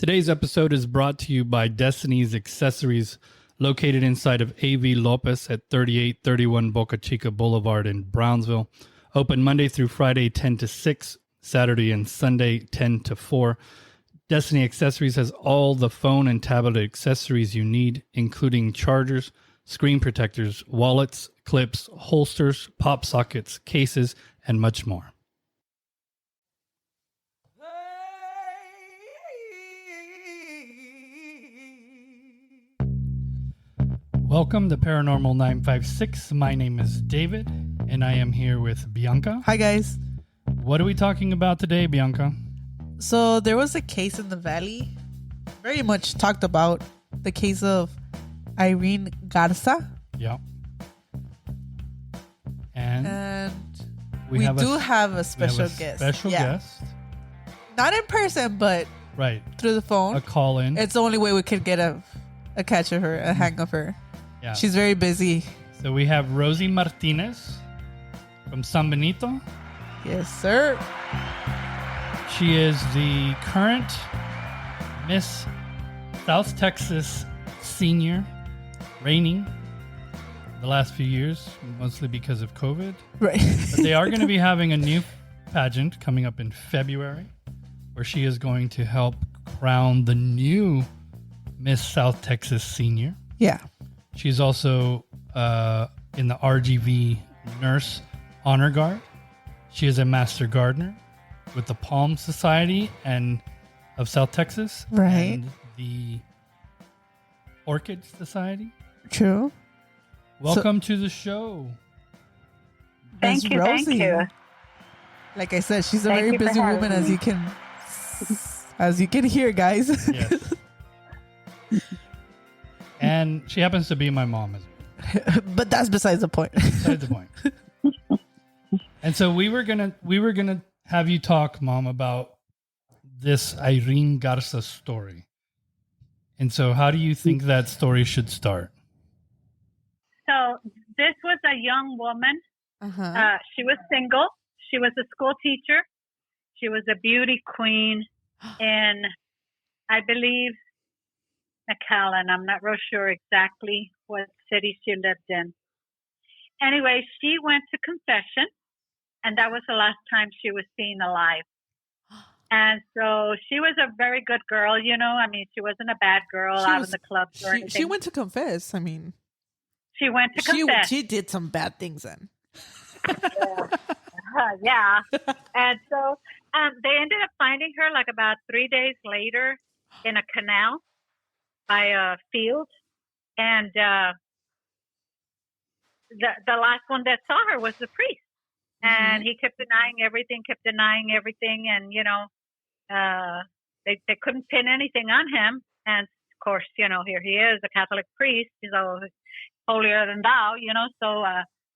Today's episode is brought to you by Destiny's Accessories, located inside of A.V. Lopez at 3831 Boca Chica Boulevard in Brownsville. Open Monday through Friday, 10 to 6, Saturday and Sunday, 10 to 4. Destiny Accessories has all the phone and tablet accessories you need, including chargers, screen protectors, wallets, clips, holsters, pop sockets, cases, and much more. Welcome to Paranormal 956. My name is David, and I am here with Bianca. Hi, guys. What are we talking about today, Bianca? So there was a case in the Valley, very much talked about, the case of Irene Garza. Yeah. And we do have a special guest. Special guest. Not in person, but right through the phone. A call in. It's the only way we could get a catch of her, a hang of her. Yeah. She's very busy. So we have Rosie Martinez from San Benito. Yes, sir. She is the current Miss South Texas senior, reigning the last few years, mostly because of COVID. Right. But they are going to be having a new pageant coming up in February, where she is going to help crown the new Miss South Texas senior. Yeah. She's also in the RGV Nurse Honor Guard. She is a Master Gardener with the Palm Society and of South Texas. Right. And the Orchid Society. True. Welcome to the show. Thank you. Like I said, she's a very busy woman, as you can hear, guys. Yes. And she happens to be my mom as well. But that's besides the point. Besides the point. And so we were gonna have you talk, Mom, about this Irene Garza story. And so how do you think that story should start? So this was a young woman. Uh-huh. She was single. She was a school teacher. She was a beauty queen in, I believe, McAllen. I'm not real sure exactly what city she lived in. Anyway, she went to confession, and that was the last time she was seen alive. And so she was a very good girl, you know. I mean, she wasn't a bad girl out in the clubs or anything. She went to confess. I mean, she went to confess. She did some bad things then. Yeah. And so they ended up finding her like about 3 days later in a canal by a field. And the last one that saw her was the priest. And he kept denying everything. And, you know, they couldn't pin anything on him. And, of course, you know, here he is, a Catholic priest. He's all holier than thou, you know. So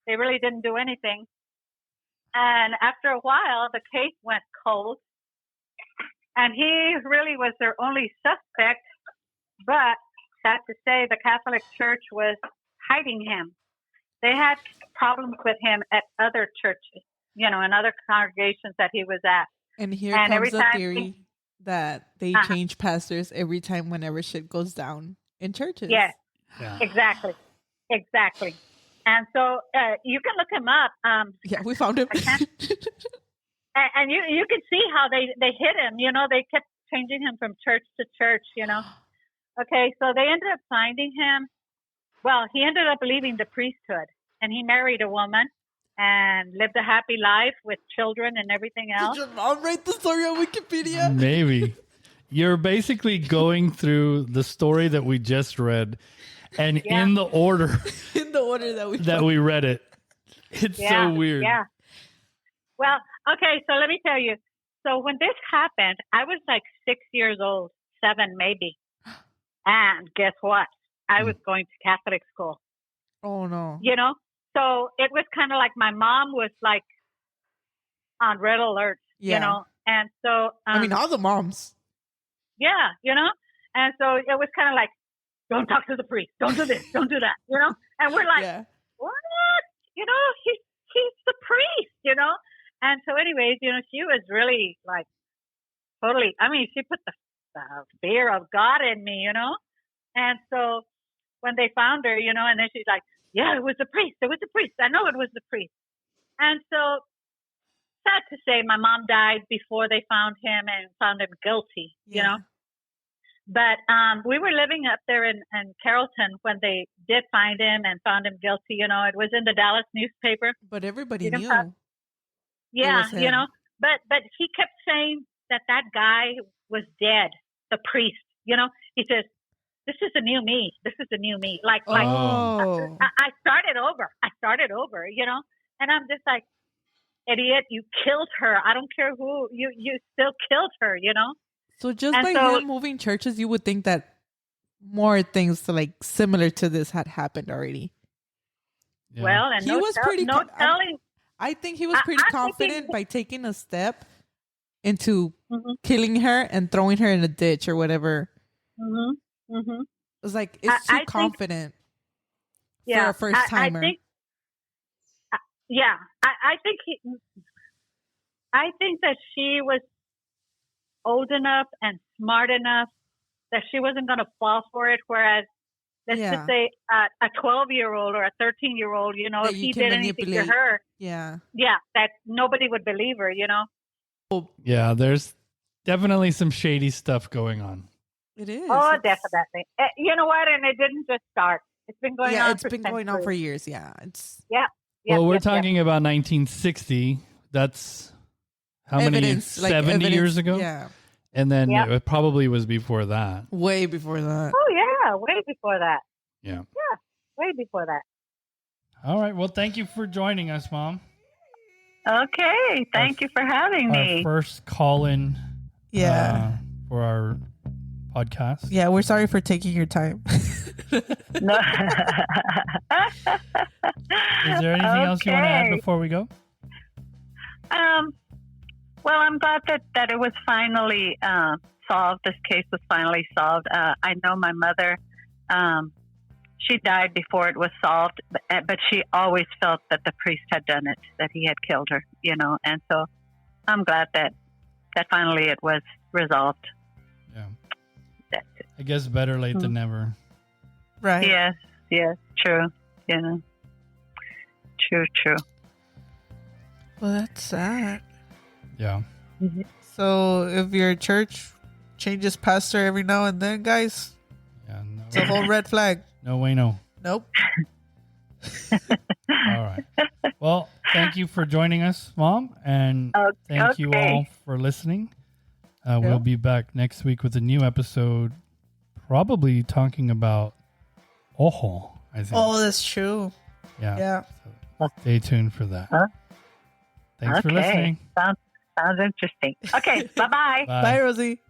they really didn't do anything. And after a while, the case went cold. And he really was their only suspect. But sad to say, the Catholic Church was hiding him. They had problems with him at other churches, you know, and other congregations that he was at. And here comes the theory that they change pastors every time whenever shit goes down in churches. Yes, yeah. Exactly. And so you can look him up. Yeah, we found him. And you can see how they hit him. You know, they kept changing him from church to church, you know. Okay, so they ended up finding him. Well, he ended up leaving the priesthood, and he married a woman and lived a happy life with children and everything else. Did your mom write the story on Wikipedia? Maybe. You're basically going through the story that we just read, and in the order that we read it. It's so weird. Yeah. Well, okay, so let me tell you. So when this happened, I was like 6 years old, 7 maybe. And guess what? I was going to Catholic school. Oh, no. You know? So it was kind of like my mom was like on red alert, you know? And so... I mean, all the moms. Yeah, you know? And so it was kind of like, don't talk to the priest. Don't do this. Don't do that, you know? And we're like, what? You know, he's the priest, you know? And so anyways, you know, she was really like totally, I mean, she put the fear of God in me, And so when they found her, and then she's like, yeah, it was the priest. It was the priest. I know it was the priest. And so, sad to say, my mom died before they found him and found him guilty, But we were living up there in Carrollton when they did find him and found him guilty. It was in the Dallas newspaper. But everybody knew. Yeah, But he kept saying that guy was dead, the priest. He says, this is a new me. This is a new me. Like I started over. And I'm just like, idiot, you killed her. I don't care who, you still killed her, So just by him moving churches, you would think that more things similar to this had happened already. Yeah. Well, and he was pretty telling. I think he was pretty confident by taking a step into killing her and throwing her in a ditch or whatever. It was like, it's too confident for a first timer. I think that she was old enough and smart enough that she wasn't going to fall for it. Whereas, let's just say a 12-year-old or a 13-year-old, if he did anything to her, that nobody would believe her, Yeah, there's definitely some shady stuff going on. It is. Oh, definitely. You know what? And it didn't just start. It's been going on. It's been going on for years. Yeah, it's well, we're talking about 1960. That's how many? 70 years ago. Yeah. And then it probably was before that. Way before that. Oh yeah, way before that. Yeah. Yeah, way before that. All right. Well, thank you for joining us, Mom. Okay. Thank you for having me. Our first call-in. For our podcast. Yeah, we're sorry for taking your time. No. Is there anything else you want to add before we go? Well, I'm glad that it was finally solved. This case was finally solved. I know my mother, she died before it was solved, but she always felt that the priest had done it, that he had killed her, and so I'm glad that finally it was resolved. Yeah. That's it. I guess better late than never. Right. Yes, true. True. Well, that's sad. Yeah. So if your church changes pastor every now and then, guys, it's a whole red flag. No way, no. Nope. All right. Well, thank you for joining us, Mom, and thank you all for listening. We'll be back next week with a new episode, probably talking about ojo, I think. Oh, that's true. Yeah. So stay tuned for that. Thanks for listening. Sounds interesting. Okay, bye-bye. Bye, Rosie.